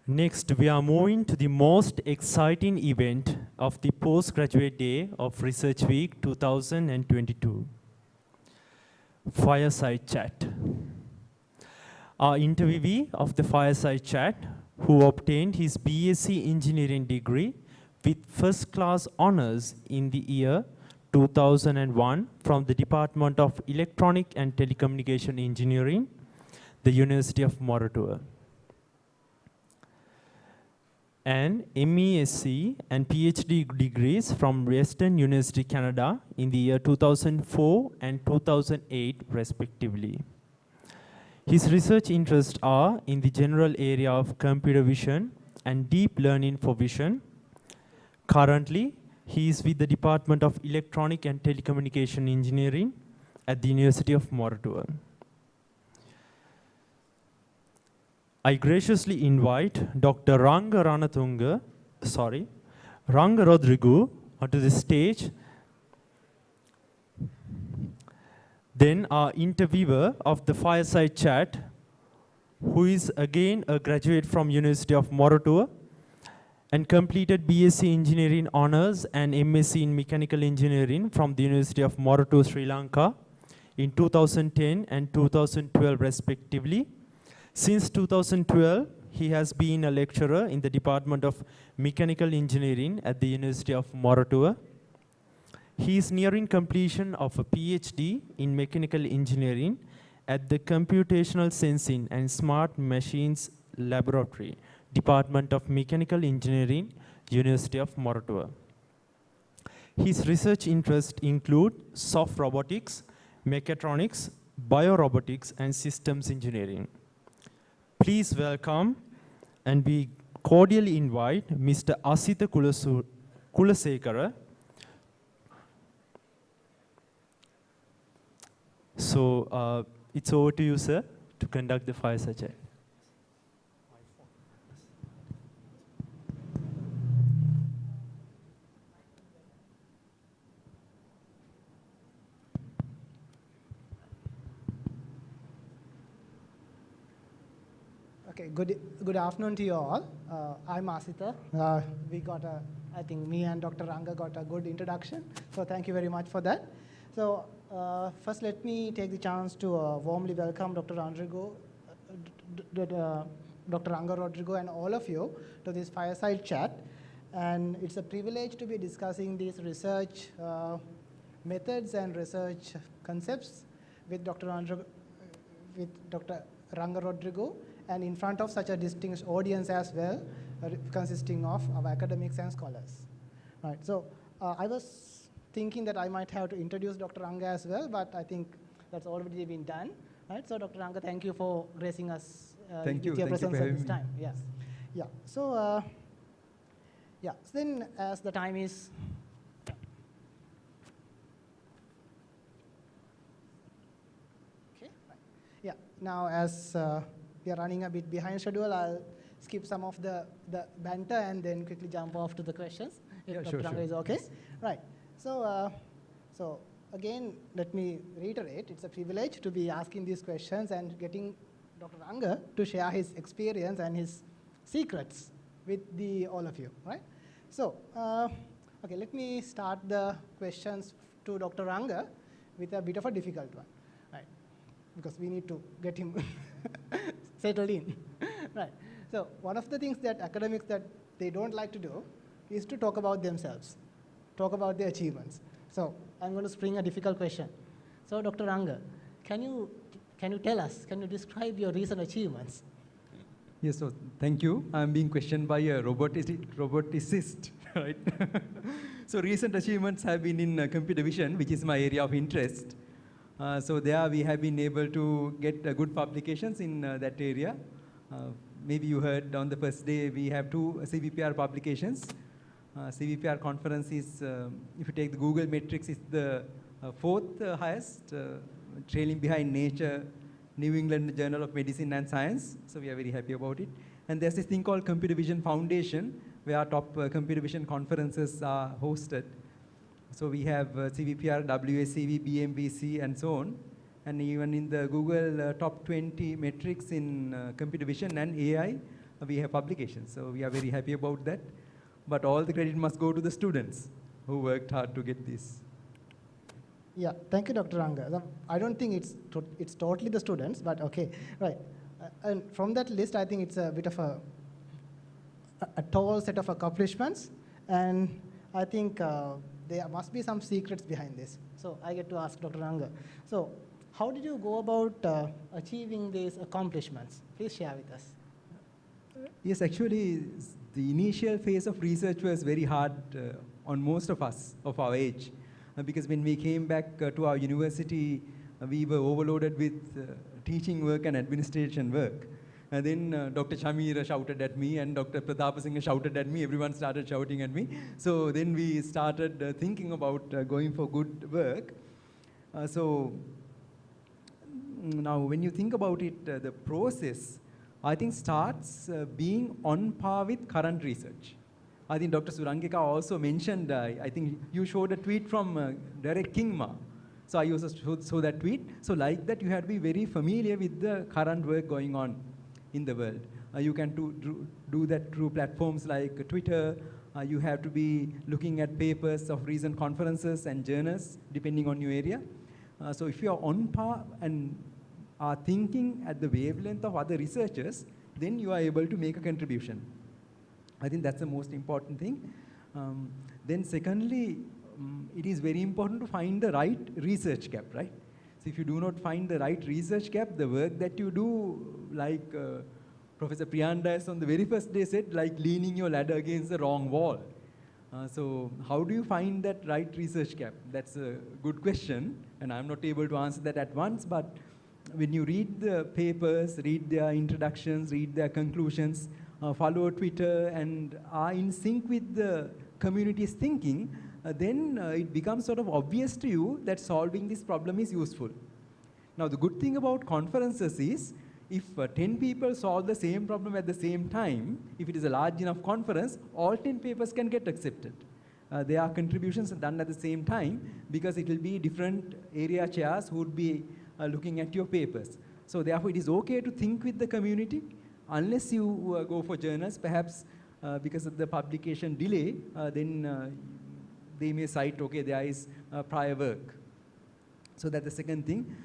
Next, we are moving to the most exciting event of the Postgraduate Day of Research Week 2022, Fireside Chat. Our interviewee of the Fireside Chat, who obtained his BSc Engineering degree with first-class honors in the year 2001 from the Department of Electronic and Telecommunication Engineering, the University of Moratuwa. And MESc and PhD degrees from Western University, Canada in the year 2004 and 2008 respectively. His research interests are in the general area of computer vision and deep learning for vision. Currently, he is with the Department of Electronic and Telecommunication Engineering at the University of Moratuwa. I graciously invite Dr. Ranga Rodrigo onto the stage. Then our interviewer of the Fireside Chat, who is again a graduate from University of Moratuwa and completed BSc Engineering Honours and MSc in Mechanical Engineering from the University of Moratuwa, Sri Lanka in 2010 and 2012 respectively. Since 2012, he has been a lecturer in the Department of Mechanical Engineering at the University of Moratuwa. He is nearing completion of a PhD in Mechanical Engineering at the Computational Sensing and Smart Machines Laboratory, Department of Mechanical Engineering, University of Moratuwa. His research interests include soft robotics, mechatronics, biorobotics, and systems engineering. Please welcome and we cordially invite Mr. Asitha Kulasekara. So it's over to you, sir, to conduct the Fireside Chat. Okay, good afternoon to you all. I'm Asitha. I think me and Dr. Ranga got a good introduction, so thank you very much for that. So first let me take the chance to warmly welcome Dr. Ranga Rodrigo and all of you to this Fireside Chat. And it's a privilege to be discussing these research methods and research concepts with Dr. Ranga Rodrigo, and in front of such a distinguished audience as well, consisting of our academics and scholars. Right, so I was thinking that I might have to introduce Dr. Ranga as well, but I think that's already been done. Right, so Dr. Ranga, thank you for gracing us with your presence at this time. Yes. Yeah, so then as the time is, okay, right. Yeah, now as we are running a bit behind schedule, I'll skip some of the banter and then quickly jump off to the questions. If Dr. Ranga is okay. Yes. Right. So, so again, let me reiterate, it's a privilege to be asking these questions and getting Dr. Ranga to share his experience and his secrets with all of you, right? So, okay, let me start the questions to Dr. Ranga with a bit of a difficult one, right? Because we need to get him settled in, right? So one of the things that academics that they don't like to do is to talk about themselves, talk about their achievements. So I'm going to spring a difficult question. So Dr. Ranga, can you tell us, can you describe your recent achievements? Yes, so thank you. I'm being questioned by a roboticist, right? So recent achievements have been in computer vision, which is my area of interest. So there we have been able to get good publications in that area. Maybe you heard on the first day we have 2 CVPR publications. CVPR conference is, if you take the Google metrics, it's the 4th highest, trailing behind Nature, New England Journal of Medicine and Science. So we are very happy about it. And there's this thing called Computer Vision Foundation, where our top computer vision conferences are hosted. So we have CVPR, WACV, BMVC, and so on. And even in the Google top 20 metrics in computer vision and AI, we have publications. So we are very happy about that. But all the credit must go to the students who worked hard to get this. Yeah, thank you, Dr. Ranga. I don't think it's totally the students, but okay, right. And from that list, I think it's a bit of a tall set of accomplishments, and I think there must be some secrets behind this. So I get to ask Dr. Ranga. So how did you go about achieving these accomplishments? Please share with us. Yes, actually, the initial phase of research was very hard on most of us of our age. Because when we came back to our university, we were overloaded with teaching work and administration work. And then Dr. Chamira shouted at me and Dr. Pratapasinghe shouted at me. Everyone started shouting at me. So then we started thinking about going for good work. So now when you think about it, the process, I think starts being on par with current research. I think Dr. Surangika also mentioned, I think you showed a tweet from Derek Kingma. So I also saw that tweet. So like that, you have to be very familiar with the current work going on in the world. You can do that through platforms like Twitter. You have to be looking at papers of recent conferences and journals, depending on your area. So if you are on par and are thinking at the wavelength of other researchers, then you are able to make a contribution. I think that's the most important thing. Then secondly, it is very important to find the right research gap, right? So if you do not find the right research gap, the work that you do, like Professor Priyandas on the very first day said, like leaning your ladder against the wrong wall. So how do you find that right research gap? That's a good question, and I'm not able to answer that at once, but when you read the papers, read their introductions, read their conclusions, follow Twitter, and are in sync with the community's thinking, then it becomes sort of obvious to you that solving this problem is useful. Now, the good thing about conferences is, if 10 people solve the same problem at the same time, if it is a large enough conference, all 10 papers can get accepted. There are contributions done at the same time, because it will be different area chairs who would be looking at your papers. So therefore, it is okay to think with the community, unless you go for journals, perhaps because of the publication delay, then they may cite, okay, there is prior work. So that's the second thing,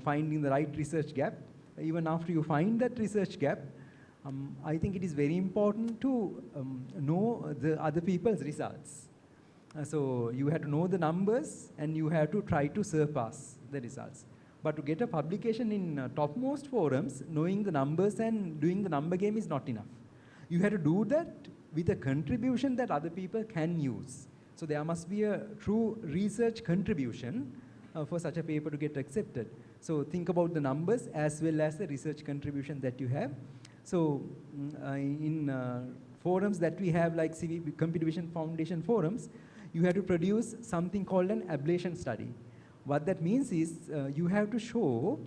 finding the right research gap. Even after you find that research gap, I think it is very important to know the other people's results. So you have to know the numbers and you have to try to surpass the results. But to get a publication in topmost forums, knowing the numbers and doing the number game is not enough. You have to do that with a contribution that other people can use. So there must be a true research contribution for such a paper to get accepted. So think about the numbers as well as the research contribution that you have. So in forums that we have, like CV Computer Vision Foundation forums, you have to produce something called an ablation study. What that means is you have to show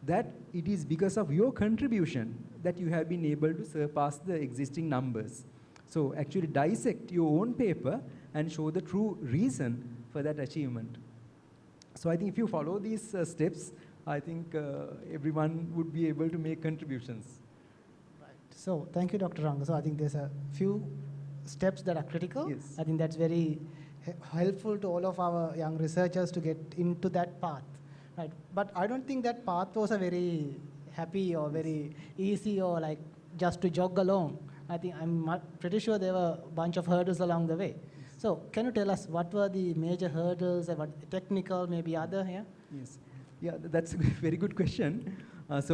that it is because of your contribution that you have been able to surpass the existing numbers. So actually dissect your own paper and show the true reason for that achievement. So I think if you follow these steps, I think everyone would be able to make contributions. Right. So thank you, Dr. Ranga. So I think there's a few steps that are critical. Yes. I think that's very helpful to all of our young researchers to get into that path. Right. But I don't think that path was a very happy or very easy or like just to jog along. I think I'm pretty sure there were a bunch of hurdles along the way. So can you tell us what were the major hurdles, and what technical, maybe other here? Yes. Yeah, that's a very good question. As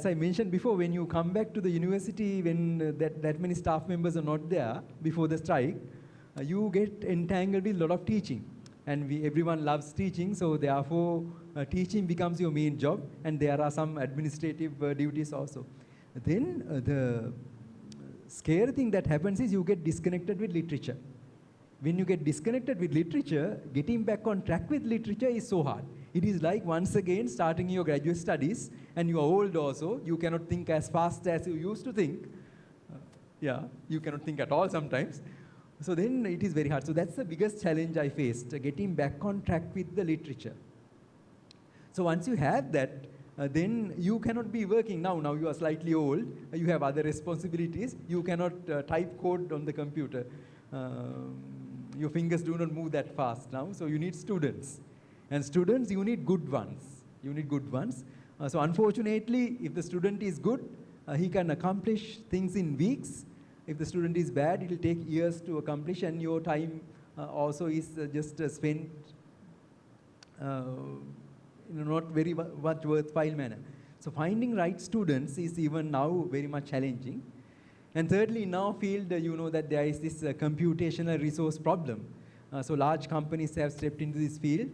I mentioned before, when you come back to the university, when that many staff members are not there before the strike, you get entangled with a lot of teaching. And everyone loves teaching, so therefore teaching becomes your main job, and there are some administrative duties also. Then the scary thing that happens is you get disconnected with literature. When you get disconnected with literature, getting back on track with literature is so hard. It is like once again starting your graduate studies, and you are old also, you cannot think as fast as you used to think. You cannot think at all sometimes. So then it is very hard. So that's the biggest challenge I faced, getting back on track with the literature. So once you have that, then you cannot be working now. Now you are slightly old, you have other responsibilities, you cannot type code on the computer. Your fingers do not move that fast now, so you need students. And students, you need good ones. You need good ones. So unfortunately, if the student is good, he can accomplish things in weeks. If the student is bad, it will take years to accomplish, and your time also is just spent in a not very much worthwhile manner. So finding right students is even now very much challenging. And thirdly, in our field, you know that there is this computational resource problem. So large companies have stepped into this field.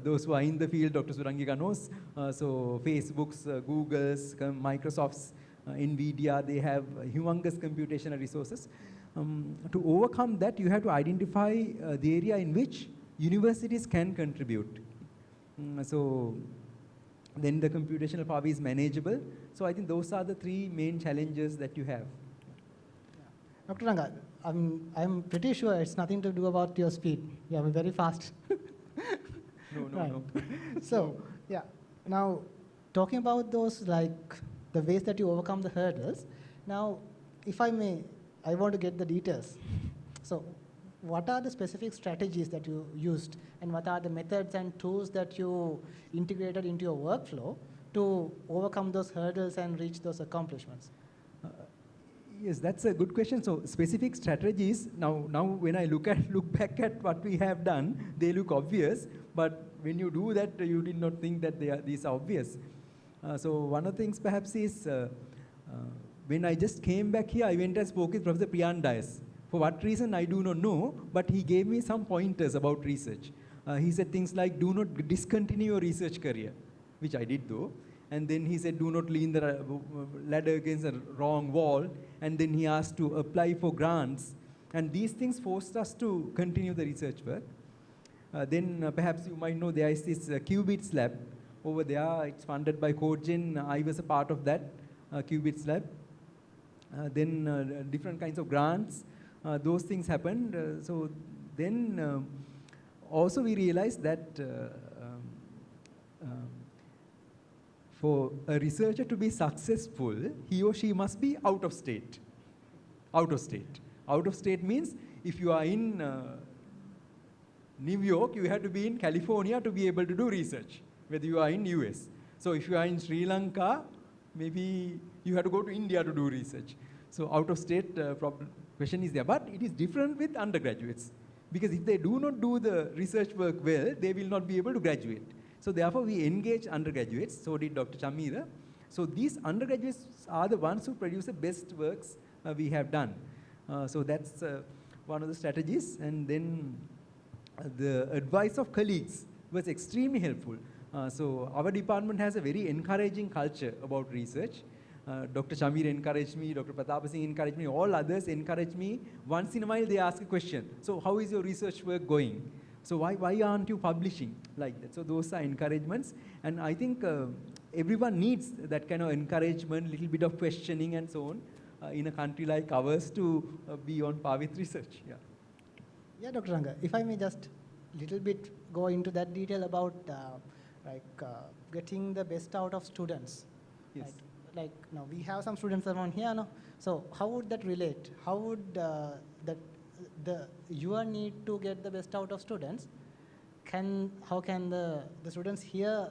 Those who are in the field, Dr. Surangika knows. So Facebook's, Google's, Microsoft's, NVIDIA, they have humongous computational resources. To overcome that, you have to identify the area in which universities can contribute. So then the computational power is manageable. So I think those are the three main challenges that you have. Yeah. Dr. Ranga, I'm pretty sure it's nothing to do about your speed. You are very fast. No. So, yeah, now talking about those, like the ways that you overcome the hurdles, now, if I may, I want to get the details. So, what are the specific strategies that you used, and what are the methods and tools that you integrated into your workflow to overcome those hurdles and reach those accomplishments? Yes, that's a good question. So specific strategies, now when I look back at what we have done, they look obvious, but when you do that, you did not think that these are obvious. So one of the things perhaps is, when I just came back here, I went and spoke with Professor Priyan Dias. For what reason, I do not know, but he gave me some pointers about research. He said things like, do not discontinue your research career, which I did though. And then he said, do not lean the ladder against a wrong wall. And then he asked to apply for grants. And these things forced us to continue the research work. Then perhaps you might know there is this Qubits lab over there. It's funded by CodeGen. I was a part of that Qubits lab. Then different kinds of grants. Those things happened. So then also we realized that for a researcher to be successful, he or she must be out of state. Out of state. Out of state means if you are in New York, you have to be in California to be able to do research, whether you are in US. So if you are in Sri Lanka, maybe you have to go to India to do research. So out of state question is there. But it is different with undergraduates. Because if they do not do the research work well, they will not be able to graduate. So therefore, we engage undergraduates. So did Dr. Chamira. So these undergraduates are the ones who produce the best works we have done. So that's one of the strategies. And then the advice of colleagues was extremely helpful. So our department has a very encouraging culture about research. Dr. Chamira encouraged me, Dr. Pratap Singh encouraged me, all others encouraged me. Once in a while, they ask a question. So how is your research work going? So why aren't you publishing like that? So those are encouragements. And I think everyone needs that kind of encouragement, little bit of questioning and so on in a country like ours to be on par with research. Yeah. Yeah, Dr. Ranga, if I may just little bit go into that detail about getting the best out of students. Yes. Like now we have some students around here, no? So how would that relate? How would your need to get the best out of students, how can the students here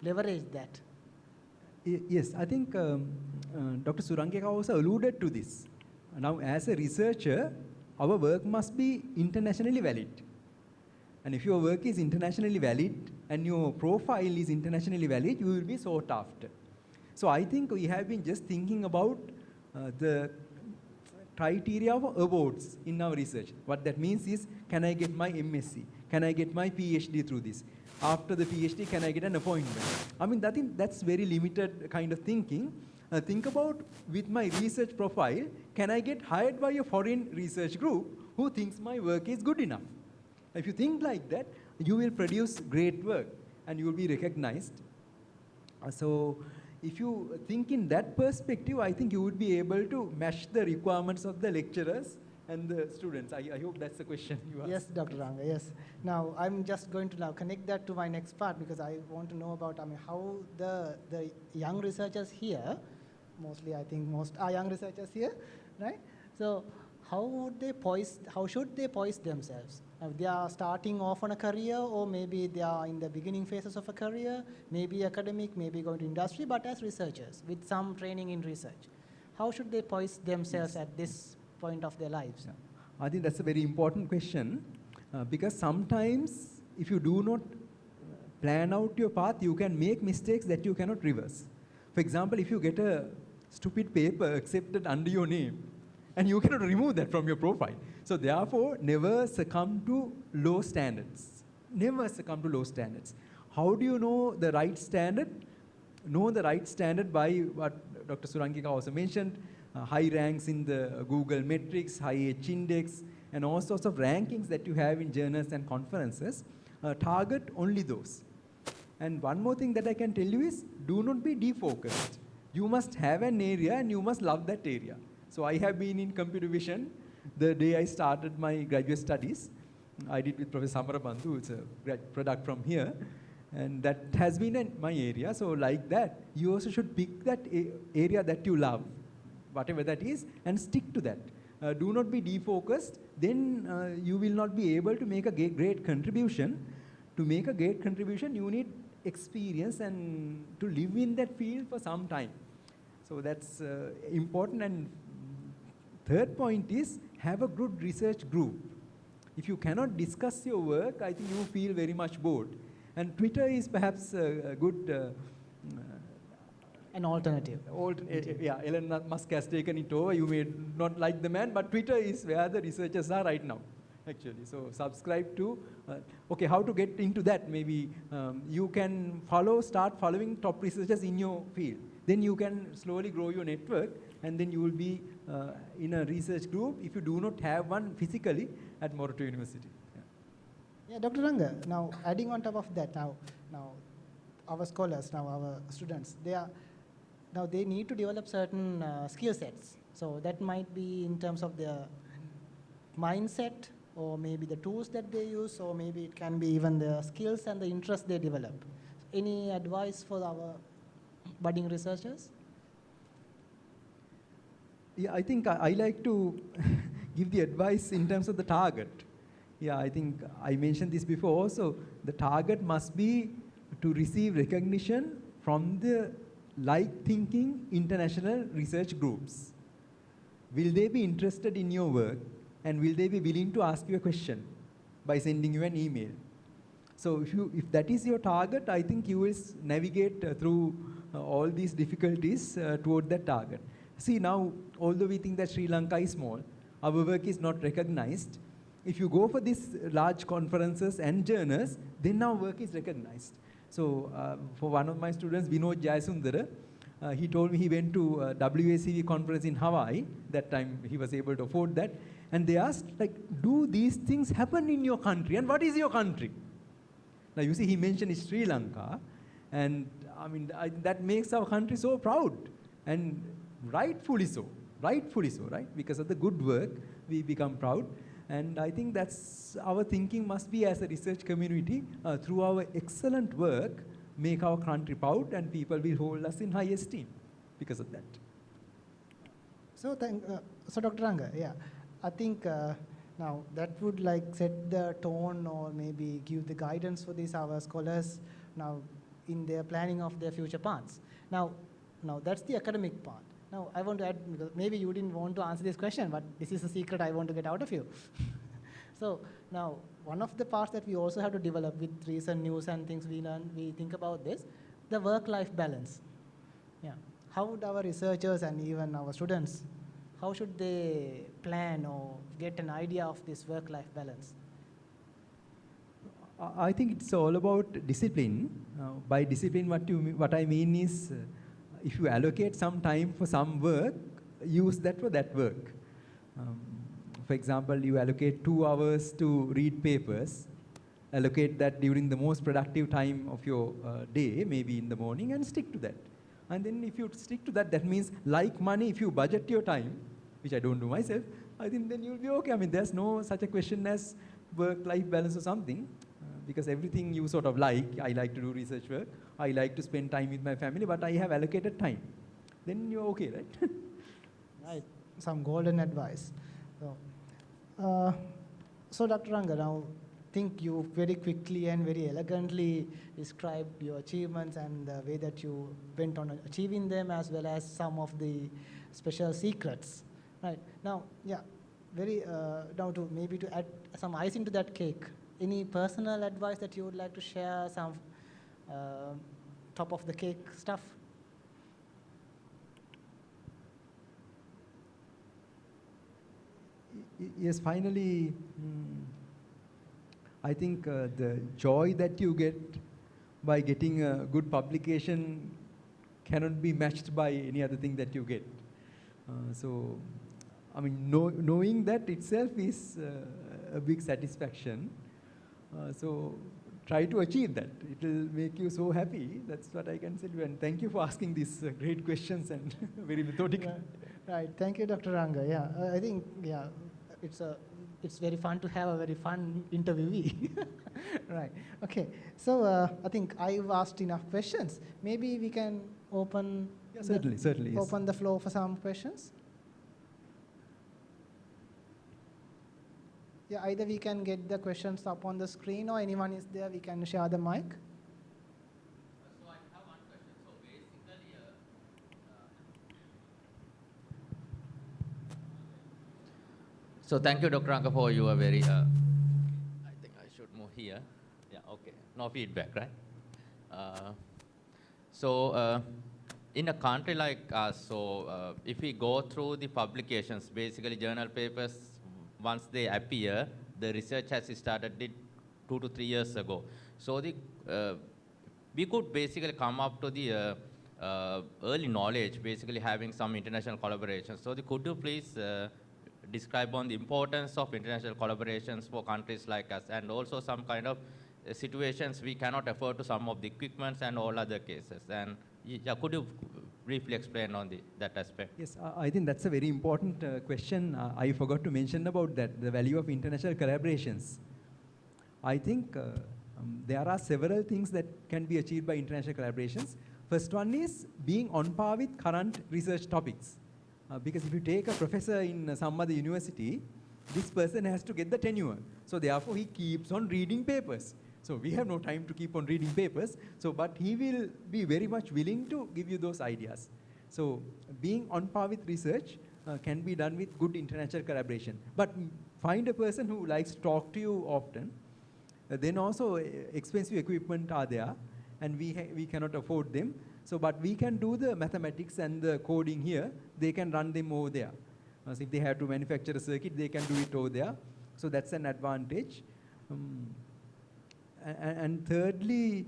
leverage that? Yes, I think Dr. Surangika also alluded to this. Now, as a researcher, our work must be internationally valid. And if your work is internationally valid and your profile is internationally valid, you will be sought after. So I think we have been just thinking about the criteria of awards in our research. What that means is, can I get my MSc? Can I get my PhD through this? After the PhD, can I get an appointment? I mean, that's very limited kind of thinking. Think about, with my research profile, can I get hired by a foreign research group who thinks my work is good enough? If you think like that, you will produce great work and you will be recognized. So if you think in that perspective, I think you would be able to match the requirements of the lecturers and the students? I hope that's the question you asked. Yes, Dr. Ranga, yes. Now, I'm just going to now connect that to my next part because I want to know about how the young researchers here, mostly I think most are young researchers here, right? So how should they poise themselves? They are starting off on a career, or maybe they are in the beginning phases of a career, maybe academic, maybe going to industry, but as researchers with some training in research. How should they poise themselves at this point of their lives? Yeah. I think that's a very important question because sometimes if you do not plan out your path, you can make mistakes that you cannot reverse. For example, if you get a stupid paper accepted under your name, and you cannot remove that from your profile. So therefore, never succumb to low standards. Never succumb to low standards. How do you know the right standard? Know the right standard by what Dr. Surangika also mentioned, high ranks in the Google metrics, high H index, and all sorts of rankings that you have in journals and conferences. Target only those. And one more thing that I can tell you is, do not be defocused. You must have an area and you must love that area. So I have been in computer vision the day I started my graduate studies. I did with Professor Samarabandhu, it's a product from here. And that has been my area. So like that, you also should pick that area that you love, whatever that is, and stick to that. Do not be defocused, then you will not be able to make a great contribution. To make a great contribution, you need experience and to live in that field for some time. So that's important. And third point is, have a good research group. If you cannot discuss your work, I think you feel very much bored. And Twitter is perhaps a good... an alternative. Yeah, Elon Musk has taken it over. You may not like the man, but Twitter is where the researchers are right now, actually. So subscribe to... okay, how to get into that? Maybe you can start following top researchers in your field. Then you can slowly grow your network, and then you will be in a research group if you do not have one physically at Morato University. Yeah, Dr. Ranga, now adding on top of that, now our scholars, now our students, they need to develop certain skill sets. So that might be in terms of their mindset, or maybe the tools that they use, or maybe it can be even the skills and the interests they develop. Any advice for our budding researchers? Yeah, I think I like to give the advice in terms of the target. Yeah, I think I mentioned this before also. The target must be to receive recognition from the like-thinking international research groups. Will they be interested in your work, and will they be willing to ask you a question by sending you an email? So if that is your target, I think you will navigate through all these difficulties toward that target. See, now, although we think that Sri Lanka is small, our work is not recognized. If you go for these large conferences and journals, then our work is recognized. So for one of my students, Vinod Jayasundara, he told me he went to a WACV conference in Hawaii. That time he was able to afford that. And they asked, do these things happen in your country? And what is your country? Now, you see, he mentioned Sri Lanka. And I mean, that makes our country so proud. And rightfully so, right? Because of the good work, we become proud. And I think that's our thinking must be as a research community, through our excellent work, make our country proud, and people will hold us in high esteem because of that. So, Dr. Ranga, yeah, I think now that would set the tone, or maybe give the guidance for these our scholars now in their planning of their future paths. Now that's the academic part. Now, I want to add, because maybe you didn't want to answer this question, but this is a secret I want to get out of you. So now, one of the parts that we also have to develop with recent news and things we learn, we think about this, the work-life balance. Yeah. How would our researchers and even our students, how should they plan or get an idea of this work-life balance? I think it's all about discipline. By discipline, what I mean is, if you allocate some time for some work, use that for that work. For example, you allocate 2 hours to read papers, allocate that during the most productive time of your day, maybe in the morning, and stick to that. And then if you stick to that, that means like money, if you budget your time, which I don't do myself, I think then you'll be okay. I mean, there's no such a question as work-life balance or something, because everything you sort of like. I like to do research work. I like to spend time with my family, but I have allocated time. Then you're okay, right? Right, some golden advice. So Dr. Ranga, now think you very quickly and very elegantly described your achievements and the way that you went on achieving them, as well as some of the special secrets. Right now, yeah, very now to maybe to add some icing to that cake. Any personal advice that you would like to share? Some top of the cake stuff. Yes, finally, I think the joy that you get by getting a good publication cannot be matched by any other thing that you get. So, I mean, knowing that itself is a big satisfaction. So, try to achieve that. It will make you so happy. That's what I can say to you. And thank you for asking these great questions and very methodical. Right. Thank you, Dr. Ranga. Yeah, I think, yeah, it's very fun to have a very fun interviewee. Right. Okay. So I think I've asked enough questions. Maybe we can open. Yeah, certainly. Yes. Open the floor for some questions. Yeah, either we can get the questions up on the screen, or anyone is there, we can share the mic. So I have one question. So basically, so thank you, Dr. Ranga, for your very, I think I should move here. Yeah, okay. No feedback, right? In a country like us, if we go through the publications, basically journal papers, once they appear, the research has started 2 to 3 years ago. So we could basically come up to the early knowledge, basically having some international collaborations. So could you please describe on the importance of international collaborations for countries like us, and also some kind of situations we cannot afford to some of the equipments and all other cases. And yeah, could you briefly explain on that aspect? Yes, I think that's a very important question. I forgot to mention about that, the value of international collaborations. I think there are several things that can be achieved by international collaborations. First one is being on par with current research topics. Because if you take a professor in some other university, this person has to get the tenure. So therefore, he keeps on reading papers. So we have no time to keep on reading papers. So, but he will be very much willing to give you those ideas. So being on par with research can be done with good international collaboration. But find a person who likes to talk to you often. Then also expensive equipment are there, and we cannot afford them. So, but we can do the mathematics and the coding here. They can run them over there. So if they have to manufacture a circuit, they can do it over there. So that's an advantage. And thirdly,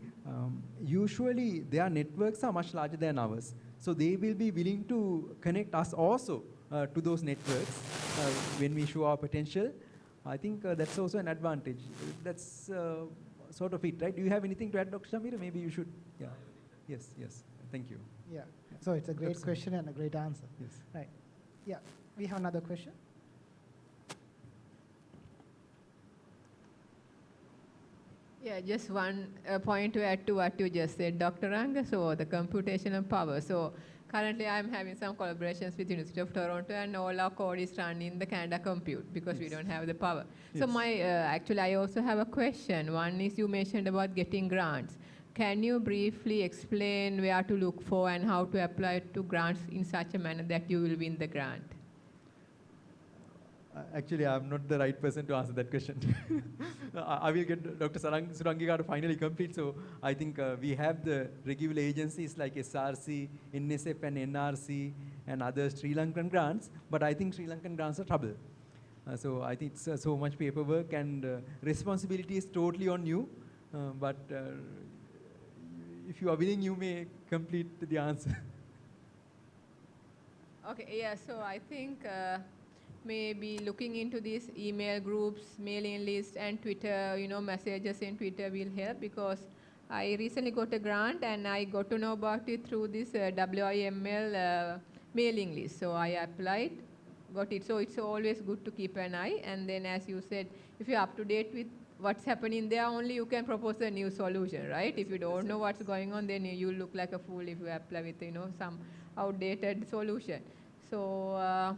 usually their networks are much larger than ours. So they will be willing to connect us also to those networks when we show our potential. I think that's also an advantage. That's sort of it, right? Do you have anything to add, Dr. Shamir? Maybe you should. Yeah. Yes. Thank you. Yeah. So it's a great question and a great answer. Yes. Right. Yeah. We have another question. Yeah, just one point to add to what you just said, Dr. Ranga. So the computational power. So currently I'm having some collaborations with University of Toronto, and all our code is run in the Canada Compute because we don't have the power. Yes. So actually I also have a question. One is you mentioned about getting grants. Can you briefly explain where to look for and how to apply to grants in such a manner that you will win the grant? Actually, I'm not the right person to answer that question. I will get Dr. Surangika to finally complete. So I think we have the regular agencies like SRC, NSF and NRC and other Sri Lankan grants, but I think Sri Lankan grants are trouble. So I think it's so much paperwork, and responsibility is totally on you. But if you are willing, you may complete the answer. Okay, yeah, so I think maybe looking into these email groups, mailing lists, and Twitter, messages in Twitter will help, because I recently got a grant and I got to know about it through this WIML mailing list. So I applied got it. So it's always good to keep an eye. And then, as you said, if you're up to date with what's happening there, only you can propose a new solution, right? If you don't know what's going on, then you look like a fool if you apply with, some outdated solution. So,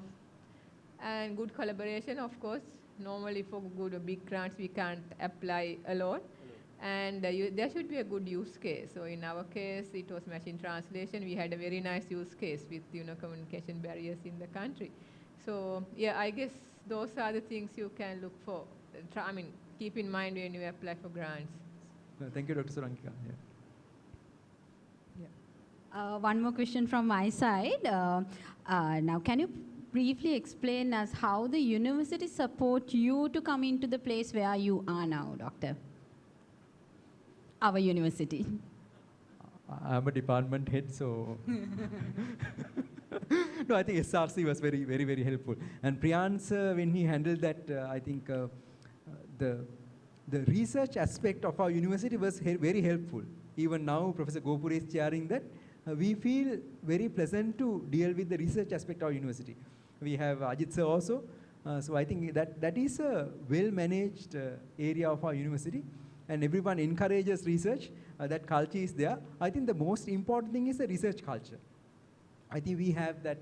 and good collaboration, of course. Normally for good big grants, we can't apply alone. And there should be a good use case. So in our case, it was machine translation. We had a very nice use case with, communication barriers in the country. So yeah, I guess those are the things you can look for. Keep in mind when you apply for grants. Thank you, Dr. Solanka. One more question from my side. Now, can you briefly explain us how the university support you to come into the place where you are now, Doctor? Our university. I'm a department head, so no, I think SRC was very, very, very helpful. And Priyan sir, when he handled that, I think the research aspect of our university was very helpful. Even now, Professor Gopur is chairing that. We feel very pleasant to deal with the research aspect of our university. We have Ajit sir also. So I think that is a well-managed area of our university. And everyone encourages research. That culture is there. I think the most important thing is the research culture. I think we have that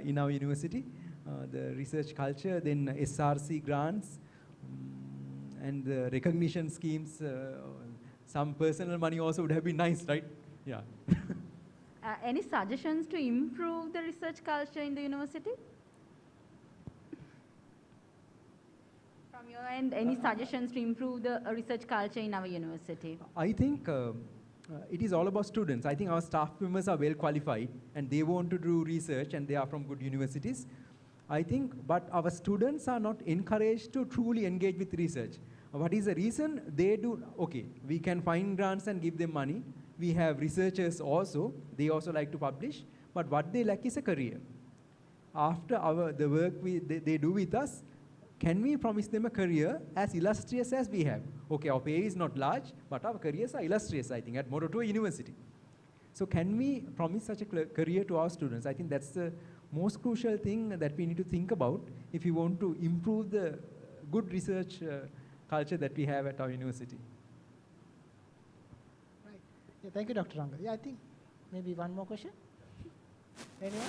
in our university, the research culture, then SRC grants, and the recognition schemes. Some personal money also would have been nice, right? Yeah. Any suggestions to improve the research culture in the university? From your end, any suggestions to improve the research culture in our university? I think it is all about students. I think our staff members are well qualified and they want to do research and they are from good universities. I think, but our students are not encouraged to truly engage with research. What is the reason? They do, okay, we can find grants and give them money. We have researchers also, they also like to publish, but what they lack is a career. After the work they do with us, can we promise them a career as illustrious as we have? Okay, our pay is not large, but our careers are illustrious, I think, at Morotua University. So can we promise such a career to our students? I think that's the most crucial thing that we need to think about if we want to improve the good research culture that we have at our university. Right. Yeah, thank you, Dr. Ranga. Yeah, I think maybe one more question. Anyone?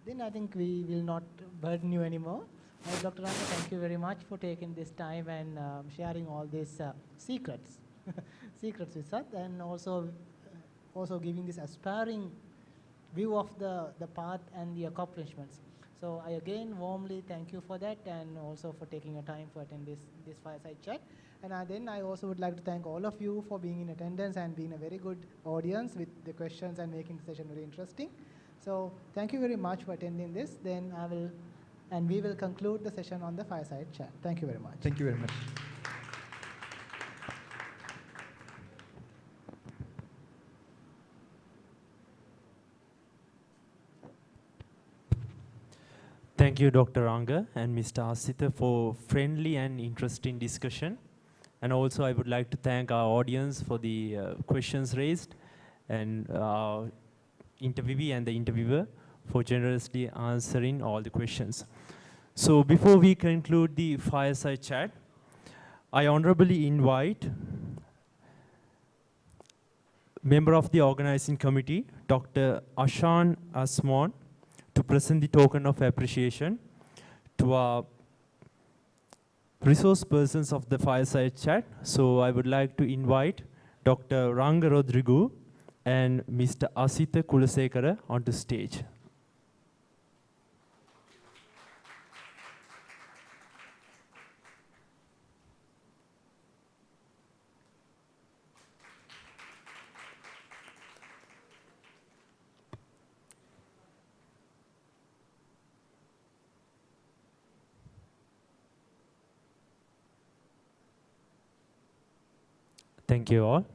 Then I think we will not burden you anymore. Dr. Ranga, thank you very much for taking this time and sharing all these secrets with us, and also giving this aspiring view of the path and the accomplishments. So I again warmly thank you for that, and also for taking your time to attend this fireside chat. And then I also would like to thank all of you for being in attendance and being a very good audience with the questions and making the session very interesting. So thank you very much for attending this. Then we will conclude the session on the fireside chat. Thank you very much. Thank you very much. Thank you, Dr. Ranga and Mr. Asitha, for friendly and interesting discussion. And also I would like to thank our audience for the questions raised, and our interviewee and the interviewer for generously answering all the questions. So before we conclude the fireside chat, I honorably invite member of the organizing committee, Dr. Ashan Asmon, to present the token of appreciation to our resource persons of the fireside chat. So I would like to invite Dr. Ranga Rodrigo and Mr. Asitha Kulasekara onto stage. Thank you all.